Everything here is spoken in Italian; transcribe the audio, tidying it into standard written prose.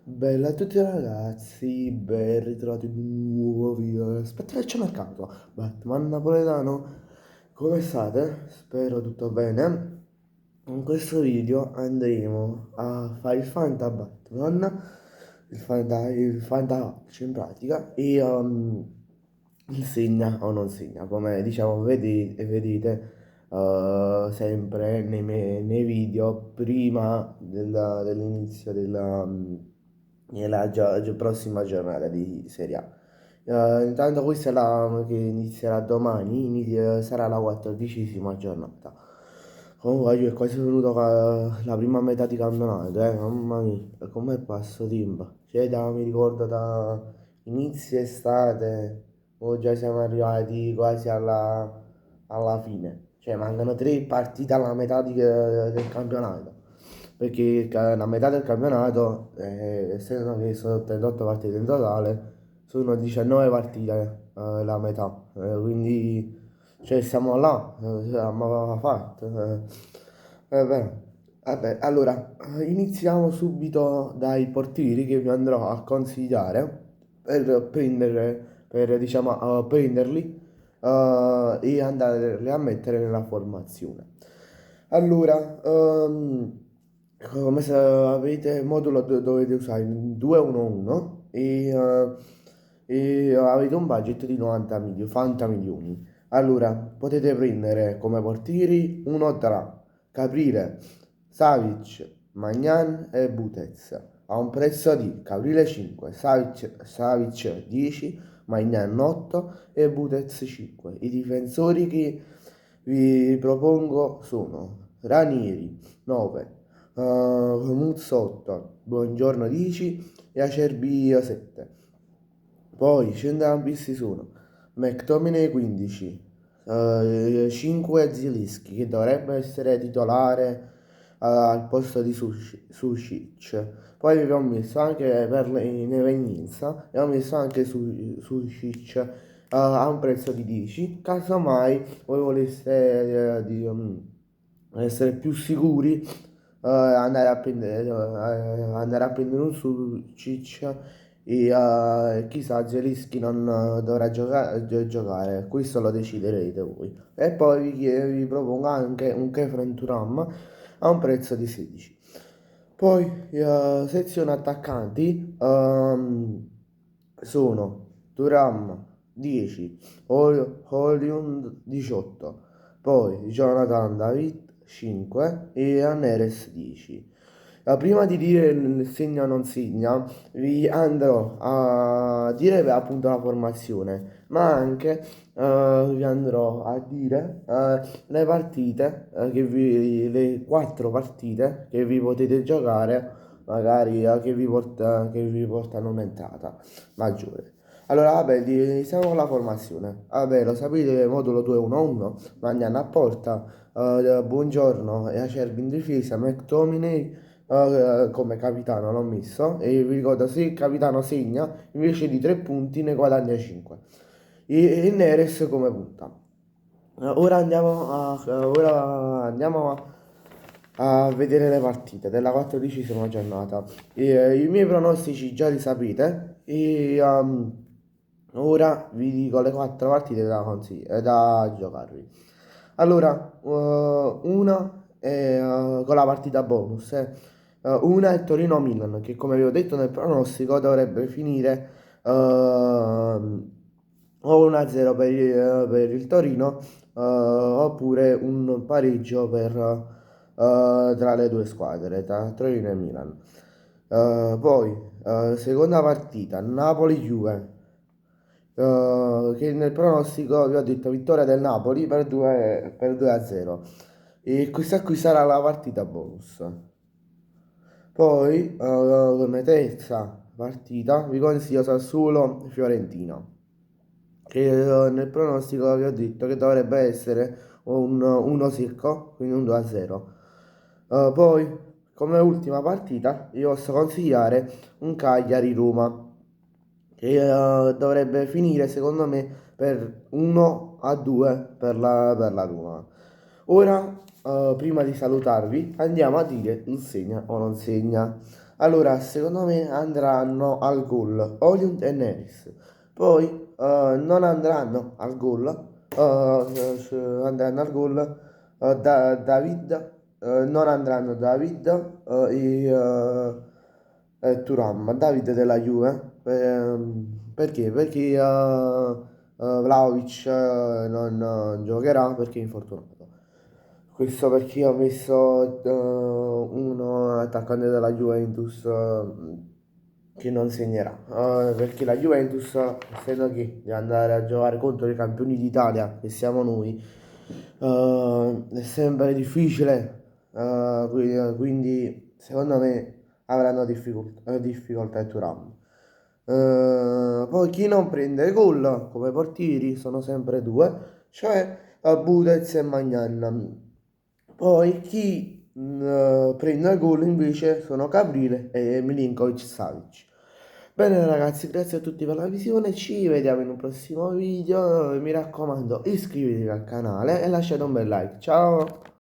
Bella a tutti ragazzi, ben ritrovati in un nuovo video. Aspetta che c'è mercato. Batman napoletano, come state? Spero tutto bene. In questo video andremo a fare il Fanta Batman, il Fanta in pratica, e il segna o non segna, come diciamo, vedete sempre nei video prima dell'inizio della prossima giornata di Serie A. Intanto questa è la che inizierà domani, sarà la 14ª giornata. Comunque oggi è quasi venuto la prima metà di campionato, mamma mia, come passo tempo. Cioè, mi ricordo da inizio estate, o già siamo arrivati quasi alla fine. Cioè, mancano 3 partite alla metà del campionato. Perché la metà del campionato, essendo che sono 38 partite in totale, sono 19 partite la metà. Quindi, cioè, siamo là, abbiamo fatto. Vabbè. Vabbè, allora, iniziamo subito dai portieri che vi andrò a consigliare per diciamo, prenderli e andarli a mettere nella formazione. Allora, come se avete modulo dovete usare il 2-1-1 e avete un budget di 90 milioni. Allora, potete prendere come portieri uno tra Caprile, Savic, Magnan e Butez a un prezzo di Caprile 5, Savic 10, Magnan 8 e Butez 5. I difensori che vi propongo sono Ranieri 9, Muzzotto, Buongiorno 10 e Acerbi 7. Poi centrocampisti sono McTominay 15, 5 Zielinski che dovrebbe essere titolare al posto di Sušić. Poi vi ho messo anche per in evenienza e ho messo anche Sušić a un prezzo di 10. Casomai voi voleste essere più sicuri, andare a prendere un Sušić e chissà Zelinski non dovrà giocare, questo lo deciderete voi. E poi vi propongo anche un Kefren Turam a un prezzo di 16. Poi sezione attaccanti sono Turam 10, Holiund 18, poi Jonathan David 5 e Neres 10. Prima di dire il segna o non segna, vi andrò a dire appunto la formazione, ma anche vi andrò a dire le partite, le 4 partite che vi potete giocare, magari che vi portano un'entrata maggiore. Allora, vabbè, iniziamo con la formazione. Vabbè, lo sapete, modulo 2-1-1, Magnan a porta, Buongiorno e Acerbi in difesa, McTominay come capitano l'ho messo e vi ricordo se il capitano segna invece di 3 punti ne guadagna 5 e Neres come punta. Ora andiamo a vedere le partite della 14ª giornata. I miei pronostici già li sapete e ora vi dico le 4 partite da giocarvi. Allora, una è con la partita bonus. Una è Torino-Milan, che come vi ho detto nel pronostico dovrebbe finire o 1-0 per il Torino, oppure un pareggio tra le due squadre, tra Torino e Milan. Poi, seconda partita, Napoli-Juve, che nel pronostico vi ho detto vittoria del Napoli per 2-0. E questa qui sarà la partita bonus. Poi, come terza partita, vi consiglio Sassuolo-Fiorentina, che nel pronostico vi ho detto che dovrebbe essere un 1 secco, quindi un 2-0. Poi, come ultima partita, vi posso consigliare un Cagliari-Roma, che dovrebbe finire secondo me per 1-2 per la Roma. Ora, prima di salutarvi, andiamo a dire il segna o non segna. Allora, secondo me andranno al gol Oliund e Neres. Poi non andranno al gol, andranno al gol David, non andranno David e Thuram, David della Juve. Perché? Perché Vlahovic non giocherà perché è infortunato. Questo perché ho messo uno attaccante della Juventus che non segnerà. Perché la Juventus, essendo che deve andare a giocare contro i campioni d'Italia, che siamo noi, è sempre difficile. Quindi secondo me avranno difficoltà a Thuram. Poi chi non prende gol come portieri sono sempre due, cioè Budez e Magnan. Poi chi prende gol invece sono Caprile e Milinkovic Savic. Bene ragazzi, grazie a tutti per la visione, ci vediamo in un prossimo video, mi raccomando iscrivetevi al canale e lasciate un bel like, ciao!